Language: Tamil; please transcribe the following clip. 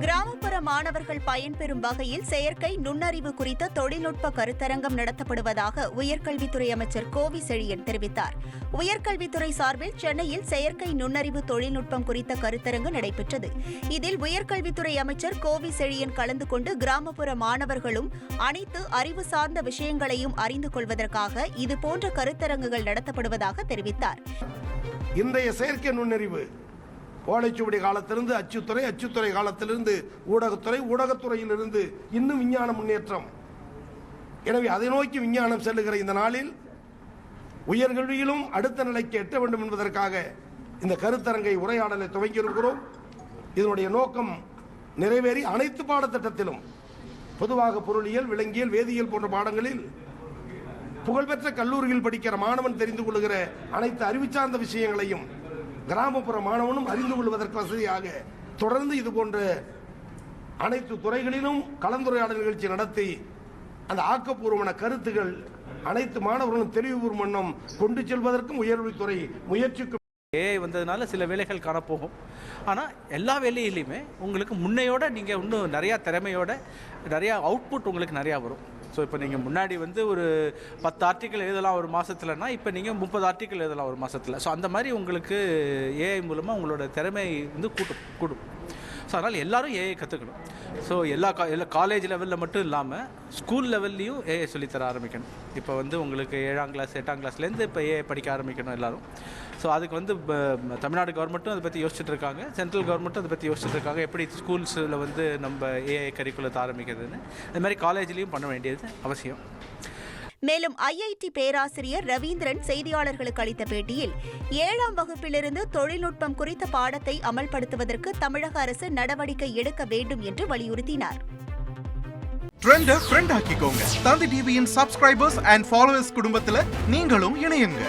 கிராமப்புற மாணவர்கள் பயன்பெறும் வகையில் செயற்கை நுண்ணறிவு குறித்த தொழில்நுட்ப கருத்தரங்கம் நடத்தப்படுவதாக உயர்கல்வித்துறை அமைச்சர் கோவி செழியன் தெரிவித்தார். உயர்கல்வித்துறை சார்பில் சென்னையில் செயற்கை நுண்ணறிவு தொழில்நுட்பம் குறித்த கருத்தரங்கு நடைபெற்றது. இதில் உயர்கல்வித்துறை அமைச்சர் கோவி செழியன் கலந்து கொண்டு கிராமப்புற மாணவர்களும் அனைத்து அறிவு சார்ந்த விஷயங்களையும் அறிந்து கொள்வதற்காக இதுபோன்ற கருத்தரங்குகள் நடத்தப்படுவதாக தெரிவித்தார். இன்றைய செயற்கை நுண்ணறிவு ஓலைச்சுவடி காலத்திலிருந்து அச்சுத்துறை, அச்சுத்துறை காலத்திலிருந்து ஊடகத்துறை, ஊடகத்துறையிலிருந்து இன்னும் விஞ்ஞான முன்னேற்றம். எனவே அதை நோக்கி விஞ்ஞானம் செல்லுகிற இந்த நாளில் உயர்கல்வியிலும் அடுத்த நிலைக்கு எட்ட வேண்டும் என்பதற்காக இந்த கருத்தரங்கை உரையாடலை துவங்கியிருக்கிறோம். இதனுடைய நோக்கம் நிறைவேறி அனைத்து பாடத்திட்டத்திலும் பொதுவாக பொருளியல், விலங்கியல், வேதியியல் போன்ற பாடங்களில் புகழ்பெற்ற கல்லூரியில் படிக்கிற மாணவன் தெரிந்து கொள்கிற அனைத்து அறிவு சார்ந்த விஷயங்களையும் கிராமப்புற மாணவனும் அறிந்து கொள்வதற்கு வசதியாக தொடர்ந்து இது போன்ற அனைத்து துறைகளிலும் கலந்துரையாடல் நிகழ்ச்சி நடத்தி அந்த ஆக்கப்பூர்வமான கருத்துகள் அனைத்து மாணவர்களும் தெளிவுபூர்வ வண்ணம் கொண்டு செல்வதற்கும் உயர்கல்வித்துறை முயற்சிக்கும். ஏஐ வந்ததுனால சில வேலைகள் காணப்போகும். ஆனால் எல்லா வேலையிலையுமே உங்களுக்கு முன்னையோட நீங்கள் இன்னும் நிறையா திறமையோட நிறையா அவுட்புட் உங்களுக்கு நிறையா வரும். ஸோ இப்போ நீங்கள் முன்னாடி ஒரு 10 ஆர்டிக்கல் எழுதலாம் ஒரு மாதத்துலனா இப்போ நீங்கள் 30 ஆர்டிக்கல் எழுதலாம் ஒரு மாதத்தில். ஸோ அந்த மாதிரி உங்களுக்கு ஏஐ மூலமாக உங்களோட திறமை கூடும். ஸோ அதனால் எல்லோரும் ஏஐ கற்றுக்கணும். ஸோ எல்லா காலேஜ் லெவலில் மட்டும் இல்லாமல் ஸ்கூல் லெவல்லையும் ஏஐ சொல்லித்தர ஆரம்பிக்கணும். இப்போ உங்களுக்கு 7ஆம் கிளாஸ் 8ஆம் கிளாஸ்லேருந்து இப்போ ஏஐ படிக்க ஆரம்பிக்கணும் எல்லோரும். ஸோ அதுக்கு தமிழ்நாடு கவர்மெண்ட்டும் அதை பற்றி யோசிச்சுட்டு இருக்காங்க, சென்ட்ரல் கவர்மெண்ட்டும் அதை பற்றி யோசிச்சுட்டு இருக்காங்க. எப்படி ஸ்கூல்ஸில் நம்ம ஏஐ கரிக்குலத்தை ஆரம்பிக்கிறதுன்னு அது மாதிரி காலேஜ்லேயும் பண்ண வேண்டியது அவசியம். மேலும் ஐஐடி பேராசிரியர் ரவீந்திரன் செய்தியாளர்களுக்கு அளித்த பேட்டியில் 7ஆம் வகுப்பிலிருந்து தொழில்நுட்பம் குறித்த பாடத்தை அமல்படுத்துவதற்கு தமிழக அரசு நடவடிக்கை எடுக்க வேண்டும் என்று வலியுறுத்தினார். ட்ரெண்டை ஃப்ரெண்ட் ஆக்கிக்கோங்க. தந்தி டிவியின் சப்ஸ்கிரைபர்ஸ் அண்ட் ஃபாலோவர்ஸ் குடும்பத்தில் நீங்களும் இணையுங்க.